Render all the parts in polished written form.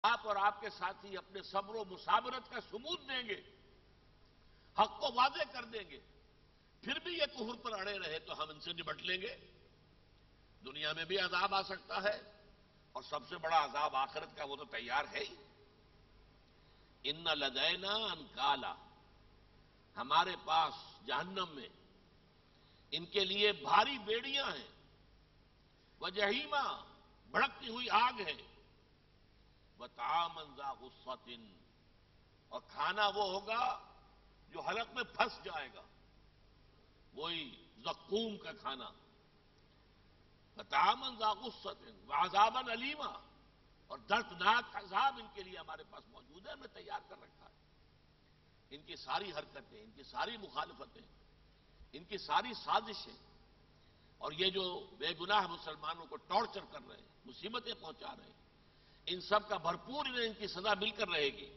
آپ اور آپ کے ساتھی اپنے صبر و مثابرت کا ثبوت دیں گے، حق کو واضح کر دیں گے، پھر بھی یہ کفر پر اڑے رہے تو ہم ان سے نمٹ لیں گے۔ دنیا میں بھی عذاب آ سکتا ہے، اور سب سے بڑا عذاب آخرت کا وہ تو تیار ہے ہی۔ ان لدینا انکالا، ہمارے پاس جہنم میں ان کے لیے بھاری بیڑیاں ہیں، وجحیما، بھڑکتی ہوئی آگ ہے، وطعاما ذا غصۃ، اور کھانا وہ ہوگا جو حلق میں پھنس جائے گا، وہی زقوم کا کھانا، وطعاما ذا غصۃ وعذابا الیما، اور دردناک عذاب ان کے لیے ہمارے پاس موجود ہے، ہم نے تیار کر رکھا ہے۔ ان کی ساری حرکتیں، ان کی ساری مخالفتیں، ان کی ساری سازشیں، اور یہ جو بے گناہ مسلمانوں کو ٹارچر کر رہے ہیں، مصیبتیں پہنچا رہے ہیں، ان سب کا بھرپور انہیں ان کی سزا مل کر رہے گی۔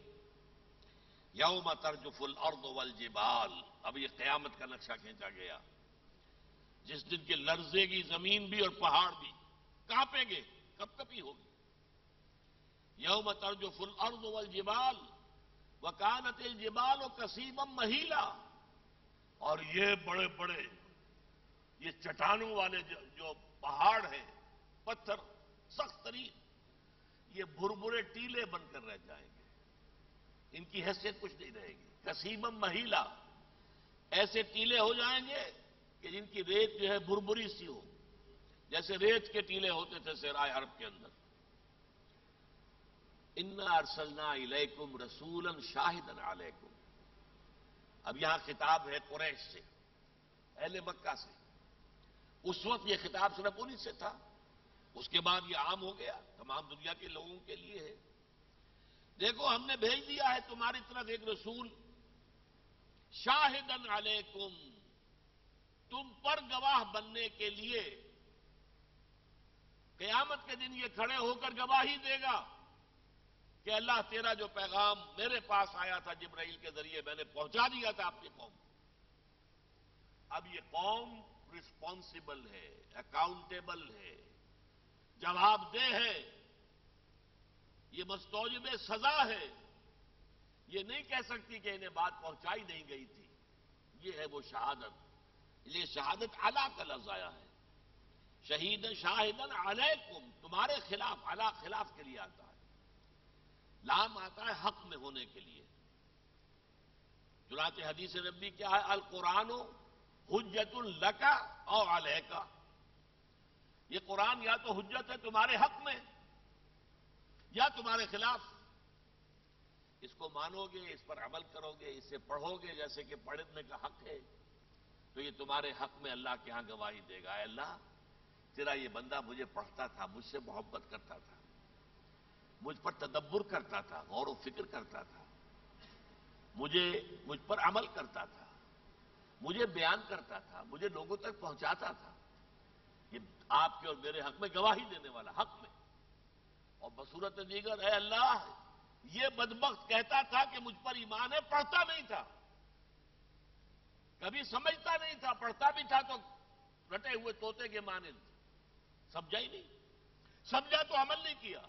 یوم ترجف الارض والجبال، اب یہ قیامت کا نقشہ کھینچا گیا، جس دن کے لرزے گی زمین بھی اور پہاڑ بھی، کانپیں گے، کپ کپی ہوگی۔ یوم ترجف الارض والجبال وکانت الجبال کثیبا مہیلا، اور یہ بڑے بڑے یہ چٹانوں والے جو پہاڑ ہیں، پتھر سخت ترین، یہ بھربھرے ٹیلے بن کر رہ جائیں گے، ان کی حیثیت کچھ نہیں رہے گی۔ کثیبا مہیلا، ایسے ٹیلے ہو جائیں گے کہ جن کی ریت جو ہے بھربھری سی ہو، جیسے ریت کے ٹیلے ہوتے تھے صحرائے عرب کے اندر۔ انا ارسلنا الیکم رسولا شاہدا علیکم، اب یہاں خطاب ہے قریش سے، اہل مکہ سے۔ اس وقت یہ خطاب صرف انہی سے تھا، اس کے بعد یہ عام ہو گیا، تمام دنیا کے لوگوں کے لیے ہے۔ دیکھو ہم نے بھیج دیا ہے تمہاری طرف ایک رسول، شاہدن علیکم، تم پر گواہ بننے کے لیے، قیامت کے دن یہ کھڑے ہو کر گواہی دے گا کہ اللہ تیرا جو پیغام میرے پاس آیا تھا جبرائیل کے ذریعے، میں نے پہنچا دیا تھا اپنی قوم کو۔ اب یہ قوم رسپانسبل ہے، اکاؤنٹیبل ہے، جواب دہ ہے، یہ مستوجب سزا ہے، یہ نہیں کہہ سکتی کہ انہیں بات پہنچائی نہیں گئی تھی۔ یہ ہے وہ شہادت، یہ شہادت علی کا لفظ آیا ہے، شہید شاہدن علیکم، تمہارے خلاف، علی خلاف کے لیے آتا ہے، لام آتا ہے حق میں ہونے کے لیے۔ چنانچہ حدیث نبوی کیا ہے، القرآن حجت لک او علیک، یہ قرآن یا تو حجت ہے تمہارے حق میں یا تمہارے خلاف، اس کو مانو گے، اس پر عمل کرو گے، اسے پڑھو گے جیسے کہ پڑھنے کا حق ہے، تو یہ تمہارے حق میں اللہ کے ہاں گواہی دے گا۔ اے اللہ، تیرا یہ بندہ مجھے پڑھتا تھا، مجھ سے محبت کرتا تھا، مجھ پر تدبر کرتا تھا، غور و فکر کرتا تھا، مجھ پر عمل کرتا تھا، مجھے بیان کرتا تھا، مجھے لوگوں تک پہنچاتا تھا، یہ آپ کے اور میرے حق میں گواہی دینے والا، حق میں۔ اور بصورت دیگر، اے اللہ، یہ بدبخت کہتا تھا کہ مجھ پر ایمان ہے، پڑھتا نہیں تھا، کبھی سمجھتا نہیں تھا، پڑھتا بھی تھا تو رٹے ہوئے طوطے کے مانند، سمجھا ہی نہیں، سمجھا تو عمل نہیں کیا،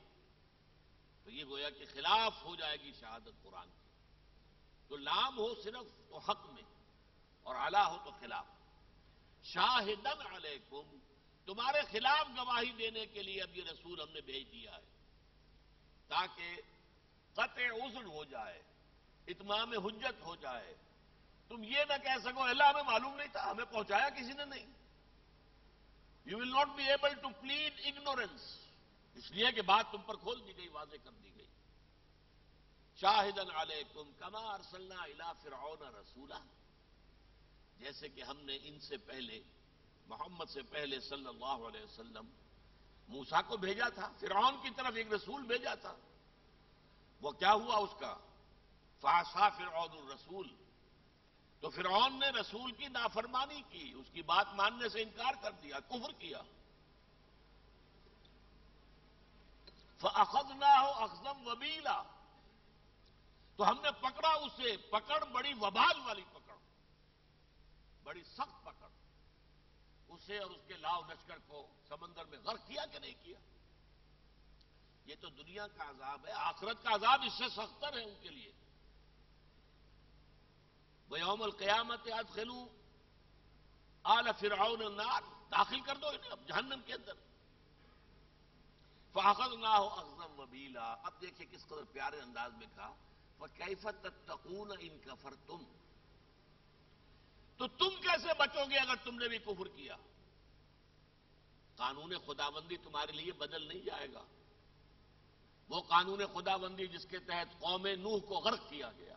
تو یہ گویا کہ خلاف ہو جائے گی شہادت قرآن کی۔ تو لام ہو صرف تو حق میں، اور علا ہو تو خلاف۔ شاہدن علیکم، تمہارے خلاف گواہی دینے کے لیے اب یہ رسول ہم نے بھیج دیا ہے، تاکہ قطع عذر ہو جائے، اتمام حجت ہو جائے، تم یہ نہ کہہ سکو اللہ ہمیں معلوم نہیں تھا، ہمیں پہنچایا کسی نے نہیں۔ You will not be able to plead ignorance, اس لیے کہ بات تم پر کھول دی گئی، واضح کر دی گئی۔ شاہدن علیکم کما ارسلنا الی فرعون رسولا، جیسے کہ ہم نے ان سے پہلے، محمد سے پہلے صلی اللہ علیہ وسلم، موسیٰ کو بھیجا تھا، فرعون کی طرف ایک رسول بھیجا تھا۔ وہ کیا ہوا اس کا؟ فعصا فرعون الرسول، تو فرعون نے رسول کی نافرمانی کی، اس کی بات ماننے سے انکار کر دیا، کفر کیا۔ فَأَخَذْنَاهُ أَخْذًا وَبِيلًا، تو ہم نے پکڑا اسے پکڑ بڑی وبال والی پکڑ، بڑی سخت پکڑ، اسے اور اس کے لاؤ لشکر کو سمندر میں غرق کیا کہ نہیں کیا۔ یہ تو دنیا کا عذاب ہے، آخرت کا عذاب اس سے سختر ہے ان کے لیے. وَيَوْمَ الْقِيَامَةِ أَدْخِلُوا آلَ فِرْعَوْنَ النَّارَ، داخل کر دو انہیں اب جہنم کے اندر. فَأَخَذْنَاهُ أَخْذًا وَبِيلًا. اب دیکھیں کس قدر پیارے انداز میں کہا فَكَيْفَ تَتَّقُونَ إِن كَفَرْتُمْ. تو تم کیسے بچو گے اگر تم نے بھی کفر کیا؟ قانون خداوندی تمہارے لیے بدل نہیں جائے گا. وہ قانون خداوندی جس کے تحت قوم نوح کو غرق کیا گیا،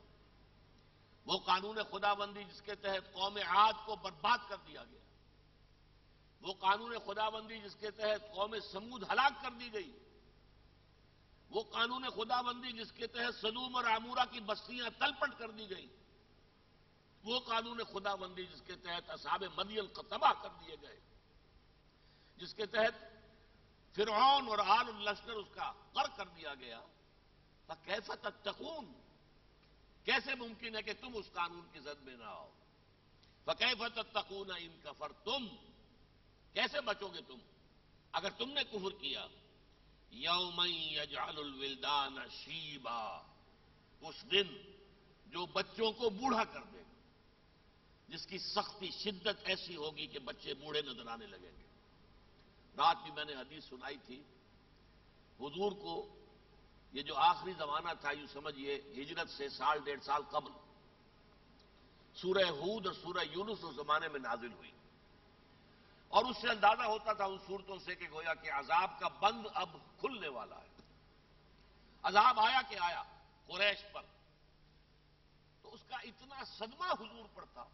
وہ قانون خداوندی جس کے تحت قوم عاد کو برباد کر دیا گیا، وہ قانون خداوندی جس کے تحت قوم سمود ہلاک کر دی گئی، وہ قانون خداوندی جس کے تحت سدوم اور عمورہ کی بستیاں تلپٹ کر دی گئی، وہ قانون خداوندی جس کے تحت اصحاب مدین کو تباہ کر دیے گئے، جس کے تحت فرعون اور آل الشکر اس کا غرق کر دیا گیا. فَكَيْفَ تَتَّقُونَ، کیسے ممکن ہے کہ تم اس قانون کی زد میں نہ آؤ؟ فَكَيْفَ تَتَّقُونَ إِن كَفَرْتُمْ، کیسے بچو گے تم اگر تم نے کفر کیا؟ يَوْمًا يَجْعَلُ الْوِلْدَانَ شِيبًا، اس دن جو بچوں کو بوڑھا کر دے گا، جس کی سختی شدت ایسی ہوگی کہ بچے بوڑھے نظر آنے لگیں گے. رات بھی میں نے حدیث سنائی تھی حضور کو. یہ جو آخری زمانہ تھا یوں سمجھیے ہجرت سے 1.5 سال قبل سورہ ہود اور سورہ یونس اس زمانے میں نازل ہوئی، اور اس سے اندازہ ہوتا تھا ان صورتوں سے کہ گویا کہ عذاب کا بند اب کھلنے والا ہے. عذاب آیا کہ آیا قریش پر، تو اس کا اتنا صدمہ حضور پر تھا،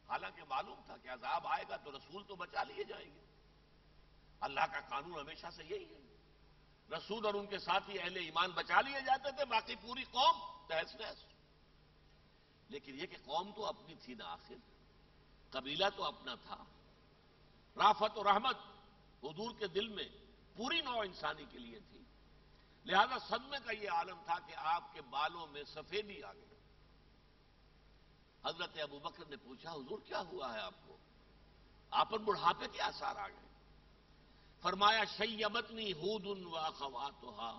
حالانکہ معلوم تھا کہ عذاب آئے گا تو رسول تو بچا لیے جائیں گے. اللہ کا قانون ہمیشہ سے یہی ہے، رسول اور ان کے ساتھی اہل ایمان بچا لیے جاتے تھے، باقی پوری قوم تہس نہس. لیکن یہ کہ قوم تو اپنی تھی نا، آخر قبیلہ تو اپنا تھا. رافت و رحمت حضور کے دل میں پوری نوع انسانی کے لیے تھی، لہذا صدمے کا یہ عالم تھا کہ آپ کے بالوں میں سفیدی آ گئی. حضرت ابو بکر نے پوچھا حضور کیا ہوا ہے آپ کو؟ آپ پر بڑھاپے کے آثار آ گئے. فرمایا شیبتنی ہود و اخواتھا،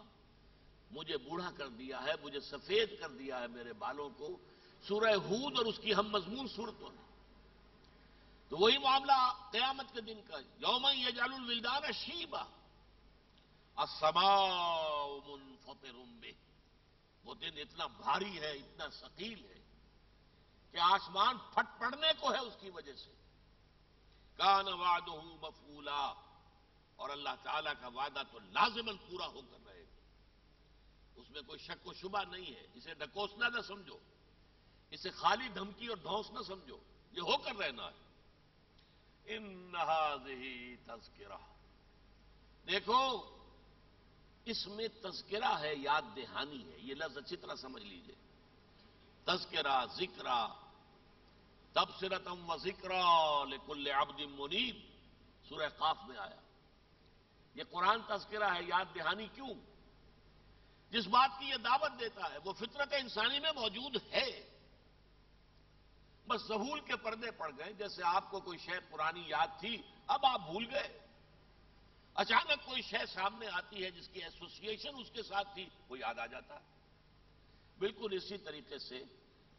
مجھے بوڑھا کر دیا ہے، مجھے سفید کر دیا ہے میرے بالوں کو سورہ ہود اور اس کی ہم مضمون صورتوں نے. تو وہی معاملہ قیامت کے دن کا، یوم یجعل الولدان شیبا السماء منفطر بہ. وہ دن اتنا بھاری ہے، اتنا ثقیل ہے کہ آسمان پھٹ پڑنے کو ہے اس کی وجہ سے. کان وعدہ مفعولا، اور اللہ تعالیٰ کا وعدہ تو لازماً پورا ہو کر رہے گا، اس میں کوئی شک و شبہ نہیں ہے. اسے ڈکوسنا نہ سمجھو، اسے خالی دھمکی اور ڈھونس نہ سمجھو، یہ ہو کر رہنا ہے. ان ھذہ تذکرہ، دیکھو اس میں تذکرہ ہے، یاد دہانی ہے. یہ لفظ اچھی طرح سمجھ لیجئے. تذکرہ، ذکرہ، تبصرۃ و ذکرى لکل عبد منیب، سورہ قاف میں آیا. یہ قرآن تذکرہ ہے، یاد دہانی. کیوں؟ جس بات کی یہ دعوت دیتا ہے وہ فطرت انسانی میں موجود ہے، بس ذہول کے پردے پڑ گئے. جیسے آپ کو کوئی شے پرانی یاد تھی، اب آپ بھول گئے. اچانک کوئی شے سامنے آتی ہے جس کی ایسوسیشن اس کے ساتھ تھی، وہ یاد آ جاتا ہے. بالکل اسی طریقے سے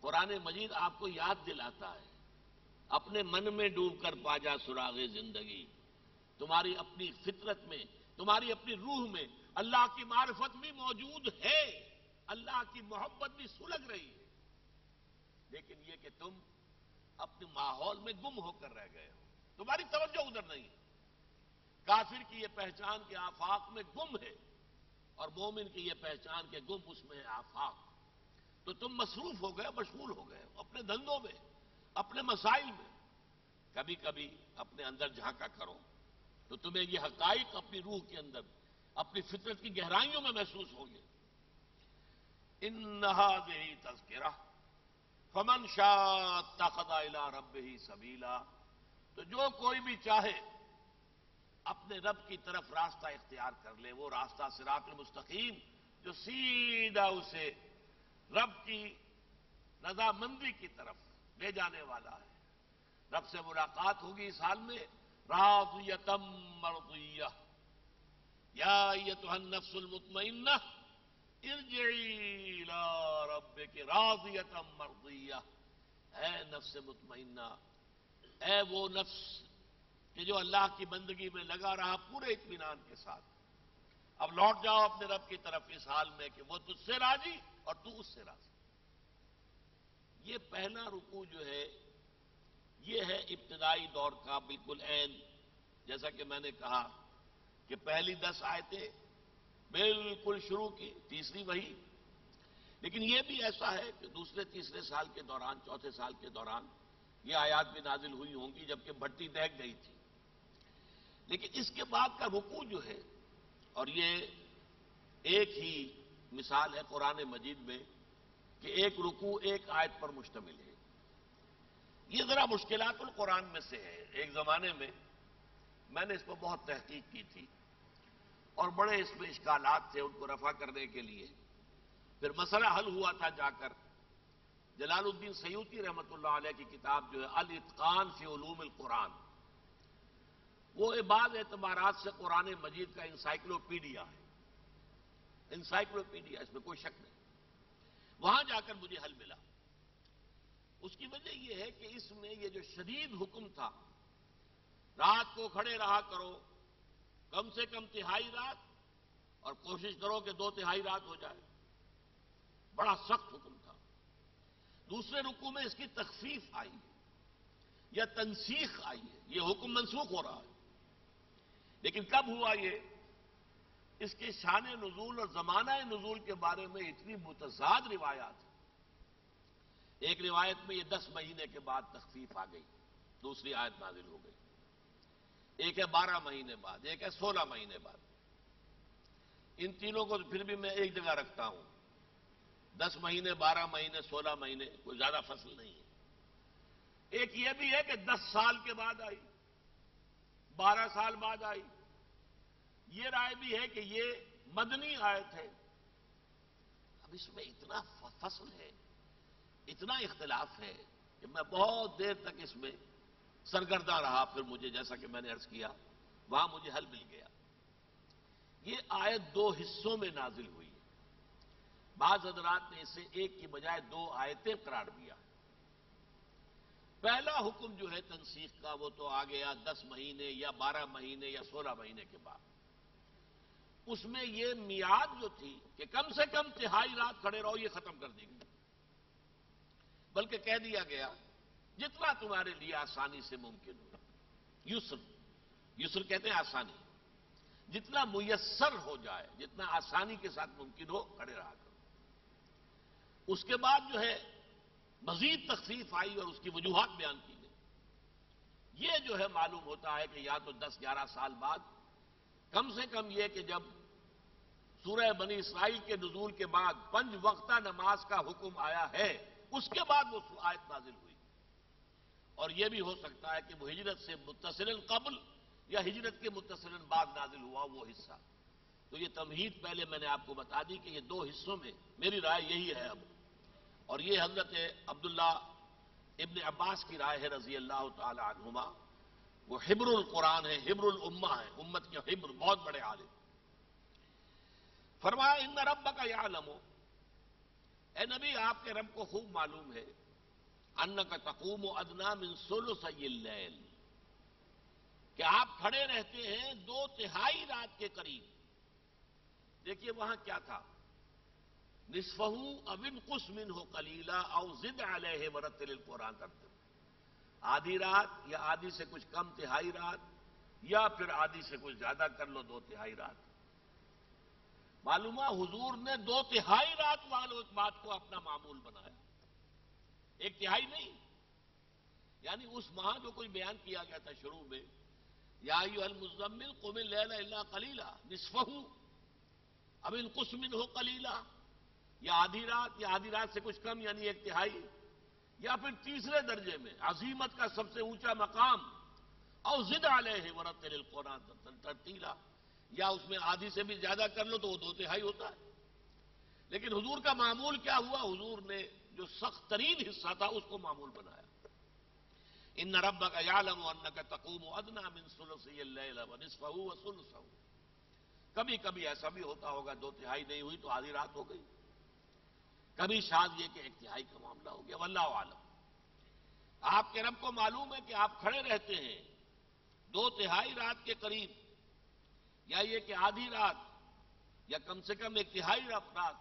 قرآن مجید آپ کو یاد دلاتا ہے، اپنے من میں ڈوب کر پا جا سراغ زندگی. تمہاری اپنی فطرت میں، تمہاری اپنی روح میں اللہ کی معرفت بھی موجود ہے، اللہ کی محبت بھی سلگ رہی ہے. لیکن یہ کہ تم اپنے ماحول میں گم ہو کر رہ گئے ہو، تمہاری توجہ ادھر نہیں. کافر کی یہ پہچان کے آفاق میں گم ہے، اور مومن کی یہ پہچان کے گم اس میں ہے آفاق. تو تم مصروف ہو گئے، مشغول ہو گئے اپنے دھندوں میں، اپنے مسائل میں. کبھی کبھی اپنے اندر جھانکا کرو تو تمہیں یہ حقائق اپنی روح کے اندر، اپنی فطرت کی گہرائیوں میں محسوس ہوں گے. ان ھذہ تذکرہ فمن شاء اتخذ الی ربہ سبیلا، تو جو کوئی بھی چاہے اپنے رب کی طرف راستہ اختیار کر لے، وہ راستہ صراط المستقیم جو سیدھا اسے رب کی رضامندی کی طرف لے جانے والا ہے. رب سے ملاقات ہوگی اس حال میں راضیۃ مرضیہ، یا ایتھا النفس المطمئنہ ارجعی الی ربک راضیۃ مرضیہ، اے نفس مطمئنہ، اے وہ نفس کہ جو اللہ کی بندگی میں لگا رہا پورے اطمینان کے ساتھ، اب لوٹ جاؤ اپنے رب کی طرف اس حال میں کہ وہ تجھ سے راضی اور تو اس سے راضی۔ یہ پہلا رکوع جو ہے یہ ہے ابتدائی دور کا بالکل عین، جیسا کہ میں نے کہا کہ پہلی 10 آیتیں بالکل شروع کی، تیسری وہی، لیکن یہ بھی ایسا ہے کہ دوسرے تیسرے سال کے دوران، چوتھے سال کے دوران یہ آیات بھی نازل ہوئی ہوں گی جبکہ بھٹی دہک گئی تھی۔ لیکن اس کے بعد کا رکوع جو ہے، اور یہ ایک ہی مثال ہے قرآن مجید میں کہ ایک رکوع ایک آیت پر مشتمل ہے، یہ ذرا مشکلات القرآن میں سے ہے۔ ایک زمانے میں نے اس پر بہت تحقیق کی تھی اور بڑے اس میں اشکالات تھے، ان کو رفع کرنے کے لیے پھر مسئلہ حل ہوا تھا جا کر جلال الدین سیوطی رحمۃ اللہ علیہ کی کتاب جو ہے الاتقان فی علوم القرآن، وہ بعض اعتبارات سے قرآن مجید کا انسائکلوپیڈیا ہے، انسائکلوپیڈیا، اس میں کوئی شک نہیں۔ وہاں جا کر مجھے حل ملا۔ اس کی وجہ یہ ہے کہ اس میں یہ جو شدید حکم تھا، رات کو کھڑے رہا کرو کم سے کم تہائی رات اور کوشش کرو کہ 2/3 رات ہو جائے، بڑا سخت حکم تھا۔ دوسرے رکوع میں اس کی تخفیف آئی ہے یا تنسیخ آئی ہے، یہ حکم منسوخ ہو رہا ہے، لیکن کب ہوا یہ؟ اس کے شان نزول اور زمانہ نزول کے بارے میں اتنی متضاد روایات ہیں۔ ایک روایت میں یہ 10 مہینے کے بعد تخفیف آ گئی، دوسری آیت نازل ہو گئی، ایک ہے 12 مہینے بعد، ایک ہے 16 مہینے بعد۔ ان تینوں کو پھر بھی میں ایک جگہ رکھتا ہوں، 10 مہینے، 12 مہینے، 16 مہینے، کوئی زیادہ فصل نہیں ہے۔ ایک یہ بھی ہے کہ 10 سال کے بعد آئی، 12 سال بعد آئی، یہ رائے بھی ہے کہ یہ مدنی آیت ہے۔ اب اس میں اتنا فصل ہے، اتنا اختلاف ہے کہ میں بہت دیر تک اس میں سرگردہ رہا، پھر مجھے جیسا کہ میں نے عرض کیا وہاں مجھے حل مل گیا۔ یہ آیت 2 حصوں میں نازل ہوئی ہے، بعض حضرات نے اسے ایک کی بجائے 2 آیتیں قرار دیا۔ پہلا حکم جو ہے تنسیخ کا وہ تو آ گیا 10 مہینے یا 12 مہینے یا 16 مہینے کے بعد۔ اس میں یہ میعاد جو تھی کہ کم سے کم تہائی رات کھڑے رہو، یہ ختم کر دی گئی، بلکہ کہہ دیا گیا جتنا تمہارے لیے آسانی سے ممکن ہو، یسر کہتے ہیں آسانی، جتنا میسر ہو جائے، جتنا آسانی کے ساتھ ممکن ہو کھڑے رہا کرو۔ اس کے بعد جو ہے مزید تخفیف آئی اور اس کی وجوہات بیان کی گئی۔ یہ جو ہے معلوم ہوتا ہے کہ یا تو 10-11 سال بعد، کم سے کم یہ کہ جب سورہ بنی اسرائیل کے نزول کے بعد 5 وقتہ نماز کا حکم آیا ہے، اس کے بعد وہ آیت نازل ہوئی۔ اور یہ بھی ہو سکتا ہے کہ وہ ہجرت سے متصلاً قبل یا ہجرت کے متصلاً بعد نازل ہوا وہ حصہ۔ تو یہ تمہید پہلے میں نے آپ کو بتا دی کہ یہ 2 حصوں میں میری رائے یہی ہے اب، اور یہ حضرت عبداللہ ابن عباس کی رائے ہے رضی اللہ تعالی عنہما، وہ حبر القرآن ہے، حبر الامہ ہے، امت کے حبر، بہت بڑے عالم۔ فرمایا ان ربک یعلم، اے نبی آپ کے رب کو خوب معلوم ہے، انک تقوم ادنی من ثلثی اللیل، کہ آپ کھڑے رہتے ہیں 2/3 رات کے قریب۔ دیکھیے وہاں کیا تھا، نصفہ او انقص منہ قلیلا او زد علیہ ورتل القرآن ترتیلا، آدھی رات یا آدھی سے کچھ کم تہائی رات، یا پھر آدھی سے کچھ زیادہ کر لو 2/3 رات۔ معلومہ حضور نے 2/3 رات والوں بات کو اپنا معمول بنایا، 1/3 نہیں۔ یعنی اس ماہ جو کوئی بیان کیا گیا تھا شروع میں، یا ایھا المزمل قم اللیل الا قلیلا نصفہ او انقص منہ قلیلا، یا آدھی رات سے کچھ کم یعنی 1/3، یا پھر تیسرے درجے میں عظیمت کا سب سے اونچا مقام او زد علیہ ورتل القرآن ترتیلا، یا اس میں آدھی سے بھی زیادہ کر لو تو وہ 2/3 ہوتا ہے۔ لیکن حضور کا معمول کیا ہوا، حضور نے جو سخت ترین حصہ تھا اس کو معمول بنایا۔ ان ربک یعلم انک تقوم ادنی من ثلثی اللیل ونصفہ وثلثہ، کبھی کبھی ایسا بھی ہوتا ہوگا 2/3 نہیں ہوئی تو آدھی رات ہو گئی، کبھی شاید یہ کہ 1/3 کا معاملہ ہو گیا، واللہ عالم۔ آپ کے رب کو معلوم ہے کہ آپ کھڑے رہتے ہیں 2/3 رات کے قریب، یا یہ کہ آدھی رات، یا کم سے کم 1/3 رات،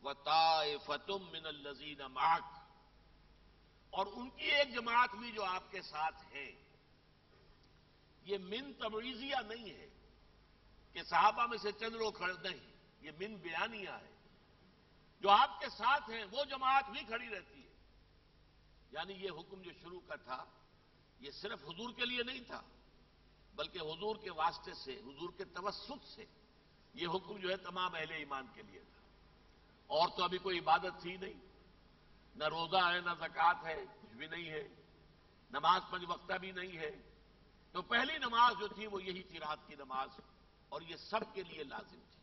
وَطَائِفَةٌ مِّنَ الَّذِينَ مَعَكَ، اور ان کی ایک جماعت بھی جو آپ کے ساتھ ہے۔ یہ من تبعیضیہ نہیں ہے کہ صحابہ میں سے چند لوگ کھڑے نہیں، یہ من بیانیہ ہے، جو آپ کے ساتھ ہیں وہ جماعت بھی کھڑی رہتی ہے۔ یعنی یہ حکم جو شروع کا تھا یہ صرف حضور کے لیے نہیں تھا، بلکہ حضور کے واسطے سے، حضور کے توسط سے یہ حکم جو ہے تمام اہل ایمان کے لیے تھا۔ اور تو ابھی کوئی عبادت تھی نہیں، نہ روزہ ہے، نہ زکوٰۃ ہے، کچھ بھی نہیں ہے، نماز 5 وقتہ بھی نہیں ہے، تو پہلی نماز جو تھی وہ یہی تھی، رات کی نماز، اور یہ سب کے لیے لازم تھی۔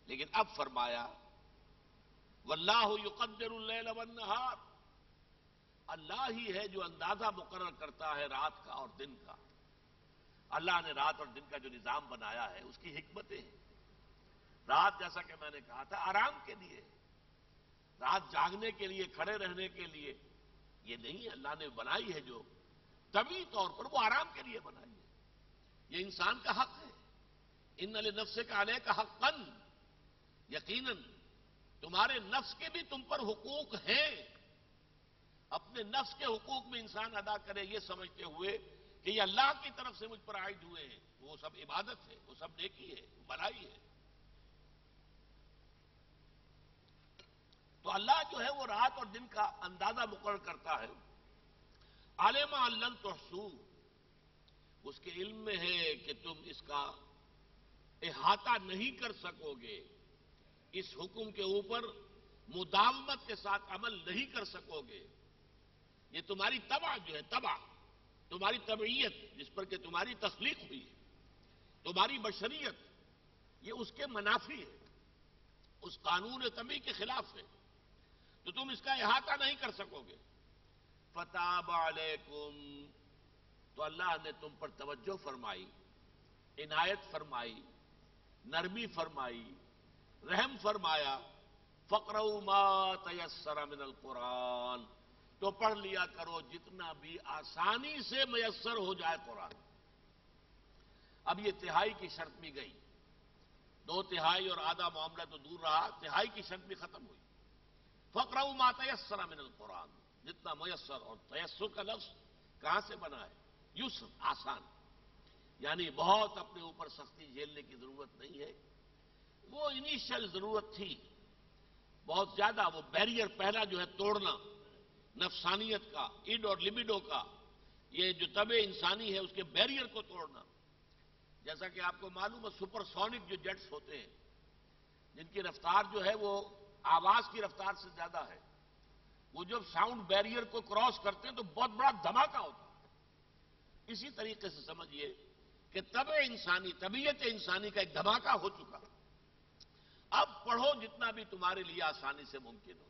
لیکن اب فرمایا واللہ یقدر اللیل والنہار، اللہ ہی ہے جو اندازہ مقرر کرتا ہے رات کا اور دن کا۔ اللہ نے رات اور دن کا جو نظام بنایا ہے اس کی حکمتیں ہیں۔ رات جیسا کہ میں نے کہا تھا آرام کے لیے، رات جاگنے کے لیے، کھڑے رہنے کے لیے یہ نہیں، اللہ نے بنائی ہے جو طبعی طور پر وہ آرام کے لیے بنائی ہے۔ یہ انسان کا حق ہے، ان لنفسک علیک حقا، یقیناً تمہارے نفس کے بھی تم پر حقوق ہیں۔ اپنے نفس کے حقوق میں انسان ادا کرے یہ سمجھتے ہوئے کہ یہ اللہ کی طرف سے مجھ پر عائد ہوئے ہیں، وہ سب عبادت ہے، وہ سب نیکی ہے، وہ بھلائی ہے۔ تو اللہ جو ہے وہ رات اور دن کا اندازہ مقرر کرتا ہے۔ عالم ان لن تحصوہ، اس کے علم میں ہے کہ تم اس کا احاطہ نہیں کر سکو گے، اس حکم کے اوپر مداومت کے ساتھ عمل نہیں کر سکو گے۔ یہ تمہاری طبع جو ہے، طبع تمہاری طبعیت جس پر کہ تمہاری تخلیق ہوئی ہے، تمہاری بشریت، یہ اس کے منافی ہے، اس قانون طبعی کے خلاف ہے، تو تم اس کا احاطہ نہیں کر سکو گے۔ فتاب علیکم، تو اللہ نے تم پر توجہ فرمائی، عنایت فرمائی، نرمی فرمائی، رحم فرمایا۔ فقرؤوا ما تیسر من القرآن، تو پڑھ لیا کرو جتنا بھی آسانی سے میسر ہو جائے قرآن۔ اب یہ تہائی کی شرط بھی گئی، 2/3 اور آدھا معاملہ تو دور رہا، تہائی کی شرط بھی ختم ہوئی۔ فقرؤوا ما تیسر من القرآن، جتنا میسر، اور تیسر کا لفظ کہاں سے بنا ہے؟ یسر، آسان، یعنی بہت اپنے اوپر سختی جھیلنے کی ضرورت نہیں ہے۔ وہ انیشل ضرورت تھی بہت زیادہ، وہ بیریئر پہلا جو ہے توڑنا، نفسانیت کا، ایڈ اور لبیڈو کا، یہ جو طبع انسانی ہے اس کے بیریئر کو توڑنا۔ جیسا کہ آپ کو معلوم ہے سپر سونک جو جیٹس ہوتے ہیں، جن کی رفتار جو ہے وہ آواز کی رفتار سے زیادہ ہے، وہ جب ساؤنڈ بیریئر کو کراس کرتے ہیں تو بہت بڑا دھماکہ ہوتا ہے۔ اسی طریقے سے سمجھیے کہ طبع انسانی، طبیعت انسانی کا ایک دھماکہ ہو چکا۔ اب پڑھو جتنا بھی تمہارے لیے آسانی سے ممکن ہو۔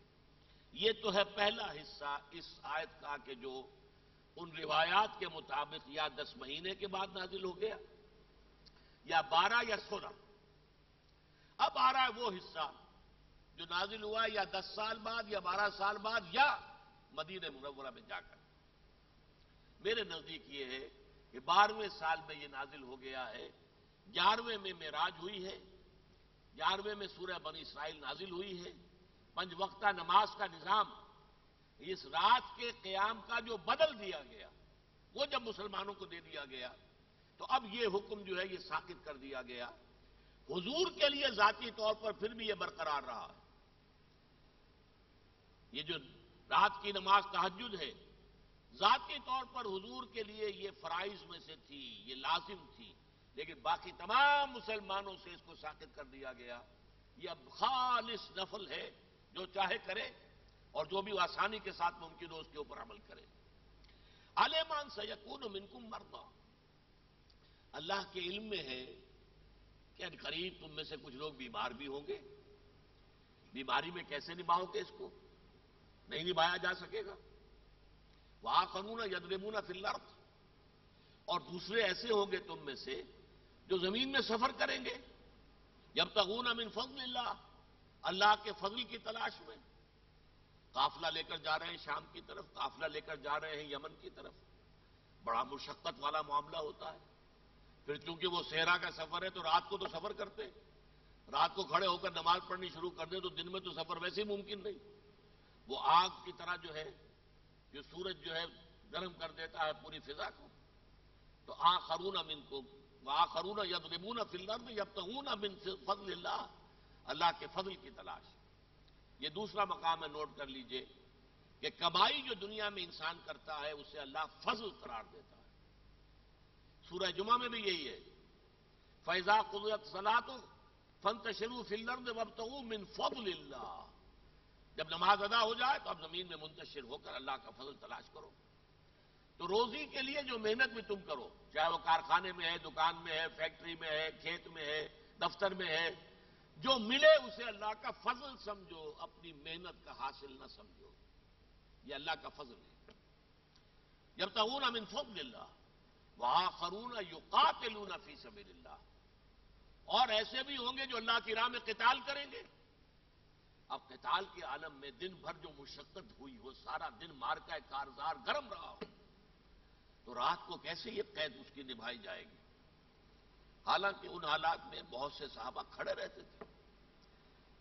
یہ تو ہے پہلا حصہ اس آیت کا کہ جو ان روایات کے مطابق یا 10 مہینے کے بعد نازل ہو گیا، یا 12 یا 16۔ اب آ رہا ہے وہ حصہ جو نازل ہوا یا 10 سال بعد، یا 12 سال بعد، یا مدینہ منورہ میں جا کر۔ میرے نزدیک یہ ہے کہ 12ویں سال میں یہ نازل ہو گیا ہے، 11ویں میں معراج ہوئی ہے، 11ویں میں سورہ بنی اسرائیل نازل ہوئی ہے۔ 5 وقتہ نماز کا نظام اس رات کے قیام کا جو بدل دیا گیا، وہ جب مسلمانوں کو دے دیا گیا تو اب یہ حکم جو ہے یہ ساقط کر دیا گیا۔ حضور کے لیے ذاتی طور پر پھر بھی یہ برقرار رہا ہے۔ یہ جو رات کی نماز تہجد ہے، ذاتی طور پر حضور کے لیے یہ فرائض میں سے تھی، یہ لازم تھی، لیکن باقی تمام مسلمانوں سے اس کو ساقط کر دیا گیا۔ یہ اب خالص نفل ہے، جو چاہے کرے، اور جو بھی آسانی کے ساتھ ممکن ہو اس کے اوپر عمل کرے۔ علیمان سیکون منکم مرضی، اللہ کے علم میں ہے کہ ان قریب تم میں سے کچھ لوگ بیمار بھی ہوں گے۔ بیماری میں کیسے نبھاؤ گے اس کو؟ نہیں نبھایا جا سکے گا۔ وآخرون یضربون فی الارض، اور دوسرے ایسے ہوں گے تم میں سے جو زمین میں سفر کریں گے۔ یبتغون من فضل اللہ، اللہ کے فضل کی تلاش میں قافلہ لے کر جا رہے ہیں شام کی طرف، قافلہ لے کر جا رہے ہیں یمن کی طرف، بڑا مشقت والا معاملہ ہوتا ہے۔ پھر چونکہ وہ صحرا کا سفر ہے تو رات کو تو سفر کرتے ہیں، رات کو کھڑے ہو کر نماز پڑھنی شروع کر دیں تو دن میں تو سفر ویسے ہی ممکن نہیں۔ وہ آگ کی طرح جو ہے، جو سورج جو ہے گرم کر دیتا ہے پوری فضا کو، تو آخرون منکم وآخرون یضربون فی الارض یبتغون من فضل اللہ، اللہ کے فضل کی تلاش۔ یہ دوسرا مقام ہے، نوٹ کر لیجئے کہ کمائی جو دنیا میں انسان کرتا ہے اسے اللہ فضل قرار دیتا ہے۔ سورہ جمعہ میں بھی یہی ہے، فَإِذَا قُضِيَتِ الصَّلَاةُ فَانتَشِرُوا فِي الْأَرْضِ وَابْتَغُوا مِنْ فَضْلِ اللَّهِ، جب نماز ادا ہو جائے تو اب زمین میں منتشر ہو کر اللہ کا فضل تلاش کرو۔ تو روزی کے لیے جو محنت بھی تم کرو، چاہے وہ کارخانے میں ہے، دکان میں ہے، فیکٹری میں ہے، کھیت میں ہے، دفتر میں ہے، جو ملے اسے اللہ کا فضل سمجھو، اپنی محنت کا حاصل نہ سمجھو، یہ اللہ کا فضل ہے۔ یبتغون من فضل اللہ وآخرون یقاتلون فی سبیل اللہ، اور ایسے بھی ہوں گے جو اللہ کی راہ میں قتال کریں گے۔ اب قتال کے عالم میں دن بھر جو مشقت ہوئی ہو، سارا دن مارکہ کارزار گرم رہا ہو، تو رات کو کیسے یہ قید اس کی نبھائی جائے گی؟ حالانکہ ان حالات میں بہت سے صحابہ کھڑے رہتے تھے۔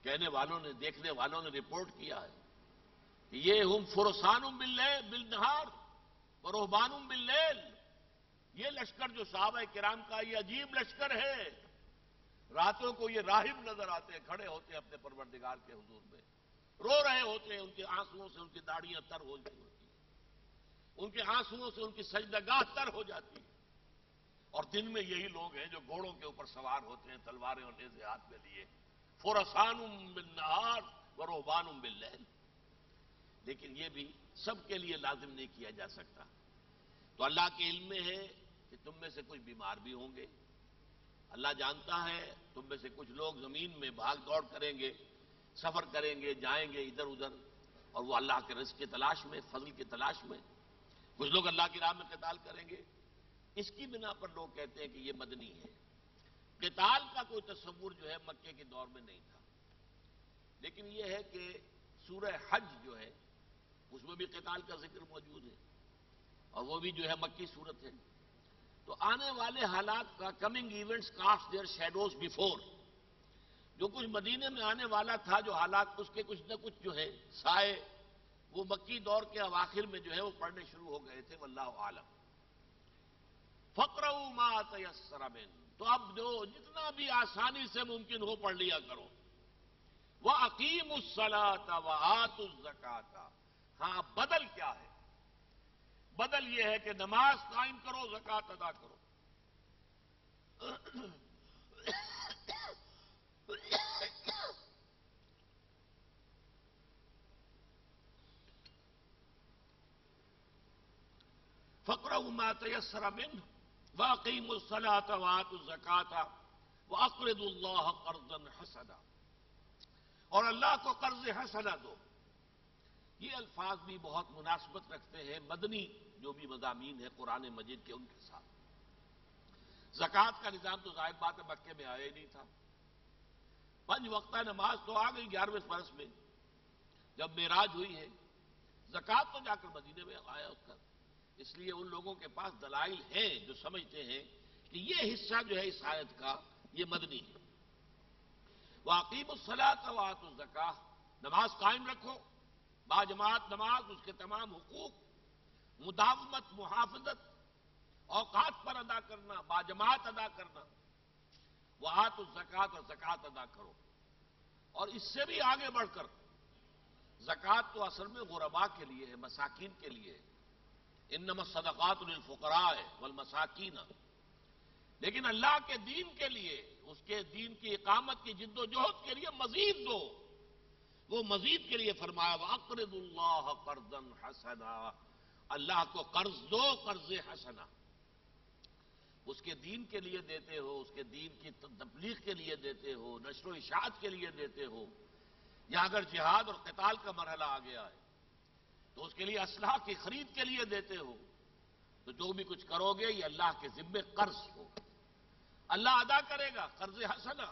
کہنے والوں نے، دیکھنے والوں نے رپورٹ کیا ہے کہ یہ ہم فرسان بالنہار ورہبان باللیل، یہ لشکر جو صحابہ کرام کا، یہ عجیب لشکر ہے، راتوں کو یہ راہب نظر آتے ہیں، کھڑے ہوتے ہیں اپنے پروردگار کے حضور میں، رو رہے ہوتے ہیں، ان کے آنسوؤں سے ان کی داڑیاں تر ہو گئی ہوتی ہیں، ان کے آنسوؤں سے ان کی سجدگاہ تر ہو جاتی ہے۔ اور دن میں یہی لوگ ہیں جو گھوڑوں کے اوپر سوار ہوتے ہیں، تلواریں اور نیزے ہاتھ میں لیے، فرسان بالنہار ورہبان باللیل۔ لیکن یہ بھی سب کے لیے لازم نہیں کیا جا سکتا۔ تو اللہ کے علم میں ہے کہ تم میں سے کچھ بیمار بھی ہوں گے، اللہ جانتا ہے تم میں سے کچھ لوگ زمین میں بھاگ دوڑ کریں گے، سفر کریں گے، جائیں گے ادھر ادھر، اور وہ اللہ کے رزق کی تلاش میں، فضل کی تلاش میں، کچھ لوگ اللہ کی راہ میں قتال کریں گے۔ اس کی بنا پر لوگ کہتے ہیں کہ یہ مدنی ہے۔ قتال کا کوئی تصور جو ہے مکے کے دور میں نہیں تھا، لیکن یہ ہے کہ سورہ حج جو ہے اس میں بھی قتال کا ذکر موجود ہے، اور وہ بھی جو ہے مکی صورت ہے۔ تو آنے والے حالات کا، coming events cast their shadows before, جو کچھ مدینے میں آنے والا تھا، جو حالات اس کے کچھ نہ کچھ جو ہے سائے، وہ مکی دور کے اواخر میں جو ہے وہ پڑھنے شروع ہو گئے تھے، واللہ عالم۔ فَاقْرَؤُوا مَا تَيَسَّرَ مِنْهُ، تو اب جو جتنا بھی آسانی سے ممکن ہو پڑھ لیا کرو۔ وَأَقِيمُوا الصَّلَاةَ وَآتُوا الزَّكَاةَ، ہاں بدل کیا ہے؟ بدل یہ ہے کہ نماز قائم کرو، زکوٰۃ ادا کرو۔ فَاقْرَؤُوا مَا تَيَسَّرَ مِنْهُ وَأَقِيمُوا الصَّلَاةَ وَآتُوا الزَّكَاةَ وَأَقْرِضُوا اللَّهَ قَرْضًا حَسَنًا، اور اللہ کو قرض حسنہ دو۔ یہ الفاظ بھی بہت مناسبت رکھتے ہیں مدنی جو بھی مضامین ہیں قرآن مجید کے، ان کے ساتھ۔ زکوٰۃ کا نظام تو ظاہر بات ہے مکے میں آیا ہی نہیں تھا، 5 وقتہ نماز تو آ گئی 11ویں برس میں جب معراج ہوئی ہے، زکوٰۃ تو جا کر مدینے میں آیا اس کا۔ اس لیے ان لوگوں کے پاس دلائل ہیں جو سمجھتے ہیں کہ یہ حصہ جو ہے اس آیت کا یہ مدنی ہے۔ وَأَقِيمُوا الصَّلَاةَ وَآتُوا الزَّكَاةَ، نماز قائم رکھو، باجماعت نماز، اس کے تمام حقوق، مداومت، محافظت، اوقات پر ادا کرنا، باجماعت ادا کرنا۔ وَآتُوا الزَّكَاةَ، اور زکوٰۃ ادا کرو۔ اور اس سے بھی آگے بڑھ کر زکوٰۃ تو اصل میں غرباء کے لیے ہے، مساکین کے لیے ہے، انما الصدقات للفقراء والمساکین، لیکن اللہ کے دین کے لیے، اس کے دین کی اقامت کی جد و جہد کے لیے مزید دو۔ وہ مزید کے لیے فرمایا وَأَقْرِضُوا اللَّهَ قَرْضًا حَسَنًا، اللہ کو قرض دو، قرض حسنہ۔ اس کے دین کے لیے دیتے ہو، اس کے دین کی تبلیغ کے لیے دیتے ہو، نشر و اشاعت کے لیے دیتے ہو، یا اگر جہاد اور قتال کا مرحلہ آ گیا ہے تو اس کے لیے اسلحہ کی خرید کے لیے دیتے ہو، تو جو بھی کچھ کرو گے یہ اللہ کے ذمے قرض ہوگا، اللہ ادا کرے گا، قرض حسنہ۔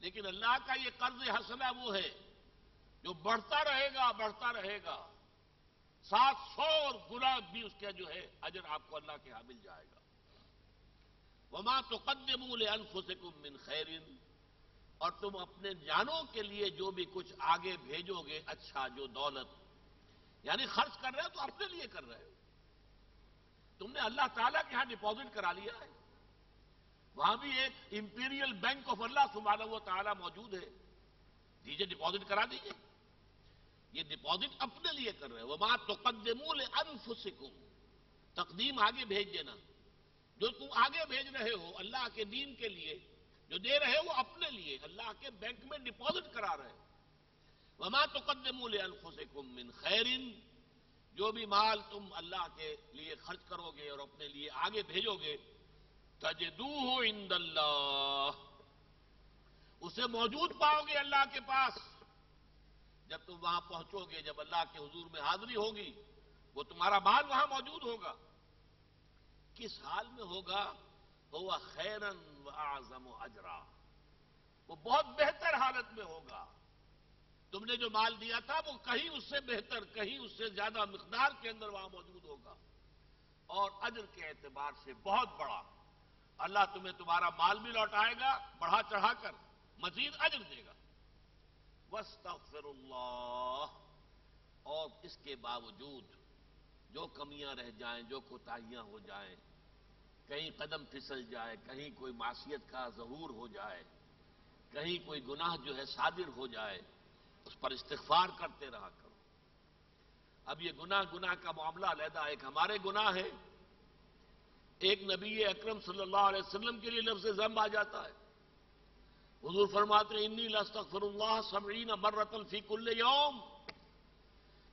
لیکن اللہ کا یہ قرض حسنہ وہ ہے جو بڑھتا رہے گا 700 گنا بھی اس کا جو ہے اجر آپ کو اللہ کے ہاں مل جائے گا۔ وما تقدموا لانفسکم من خیر، اور تم اپنے جانوں کے لیے جو بھی کچھ آگے بھیجو گے اچھا، جو دولت یعنی خرچ کر رہے ہو تو اپنے لیے کر رہے ہو، تم نے اللہ تعالیٰ کے ہاں ڈپازٹ کرا لیا ہے، وہاں بھی ایک امپیریل بینک آف اللہ سبحانہ و تعالیٰ موجود ہے، دیجئے ڈپازٹ کرا دیجئے، یہ ڈپازٹ اپنے لیے کر رہے ہو۔ وما تقدموا لانفسکم، تقدیم آگے بھیج دینا، جو تم آگے بھیج رہے ہو اللہ کے دین کے لیے، جو دے رہے ہو وہ اپنے لیے اللہ کے بینک میں ڈپازٹ کرا رہے ہو۔ وما تقدموا لانفسکم من خیر، جو بھی مال تم اللہ کے لیے خرچ کرو گے اور اپنے لیے آگے بھیجو گے، تجدوہ عند اللہ، اسے موجود پاؤ گے اللہ کے پاس۔ جب تم وہاں پہنچو گے، جب اللہ کے حضور میں حاضری ہوگی، وہ تمہارا مال وہاں موجود ہوگا۔ کس حال میں ہوگا؟ هو خیرا واعظم اجرا، وہ بہت بہتر حالت میں ہوگا۔ تم نے جو مال دیا تھا وہ کہیں اس سے بہتر، کہیں اس سے زیادہ مقدار کے اندر وہاں موجود ہوگا، اور اجر کے اعتبار سے بہت بڑا۔ اللہ تمہیں تمہارا مال بھی لوٹائے گا بڑھا چڑھا کر، مزید اجر دے گا۔ واستغفر اللہ، اور اس کے باوجود جو کمیاں رہ جائیں، جو کوتاہیاں ہو جائیں، کہیں قدم پھسل جائے، کہیں کوئی معصیت کا ظہور ہو جائے، کہیں کوئی گناہ جو ہے صادر ہو جائے، اس پر استغفار کرتے رہا کرو۔ اب یہ گناہ کا معاملہ علیحدہ، ایک ہمارے گناہ ہے، ایک نبی اکرم صلی اللہ علیہ وسلم کے لیے لفظ ذنب آ جاتا ہے۔ حضور فرماتے ہیں انی لاستغفر اللہ 70 مرۃ فی کل یوم،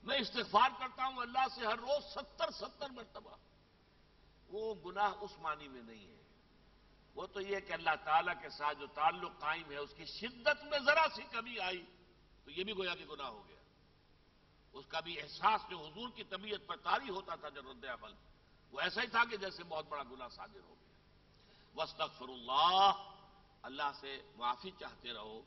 میں استغفار کرتا ہوں اللہ سے ہر روز 70 مرتبہ۔ وہ گناہ اس معنی میں نہیں ہے، وہ تو یہ کہ اللہ تعالیٰ کے ساتھ جو تعلق قائم ہے اس کی شدت میں ذرا سی کمی آئی تو یہ بھی گویا کہ گناہ ہو گیا۔ اس کا بھی احساس جو حضور کی طبیعت پر طاری ہوتا تھا جو رد عمل، وہ ایسا ہی تھا کہ جیسے بہت بڑا گناہ صادر ہو گیا۔ واستغفر اللہ، اللہ سے معافی چاہتے رہو۔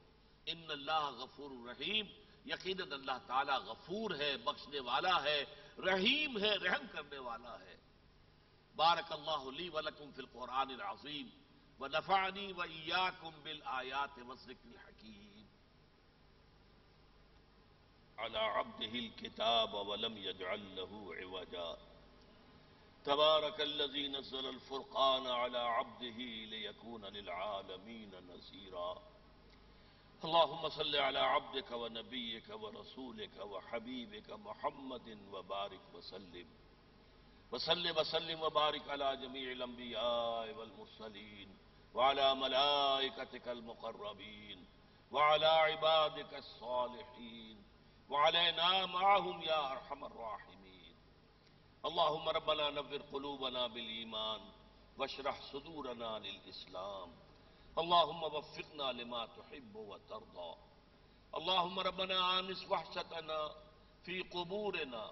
ان اللہ غفور الرحیم، یقیناً اللہ تعالیٰ غفور ہے، بخشنے والا ہے، رحیم ہے، رحم کرنے والا ہے۔ بارک اللہ لی ولکم فی القرآن العظیم ونفعنی وإیاکم بالآیات والذکر الحکیم۔ على عبده الكتاب ولم يجعل له عوجا تبارك الذي نزل الفرقان على عبده ليكون للعالمين نذيرا اللهم صل على عبدك ونبيك ورسولك وحبيبك محمد وبارك وسلم وسلم وبارك على جميع الأنبياء والمرسلين وعلى ملائكتك المقربين وعلى عبادك الصالحين وعلينا معهم يا أرحم الراحمين اللهم ربنا نور قلوبنا بالإيمان واشرح صدورنا للإسلام اللهم وفقنا لما تحب وترضى اللهم ربنا آنس وحشتنا في قبورنا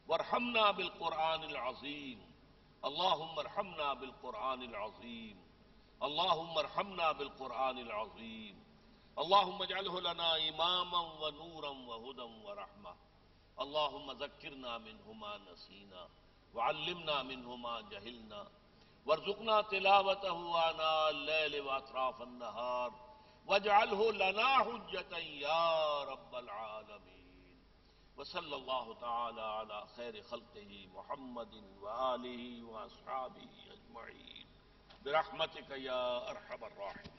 وارحمنا بالقرآن العظيم اللهم ارحمنا بالقرآن العظيم اللهم ارحمنا بالقرآن العظيم اللهم اجعله لنا إماما ونورا وهدى ورحمة اللهم ذكرنا منه ما نسينا وعلمنا منه ما جهلنا وارزقنا تلاوته آناء الليل وأطراف النهار واجعله لنا حجة يا رب العالمين وصلى الله تعالى على خير خلقه محمد وآله وأصحابه أجمعين برحمتك يا أرحم الراحمين۔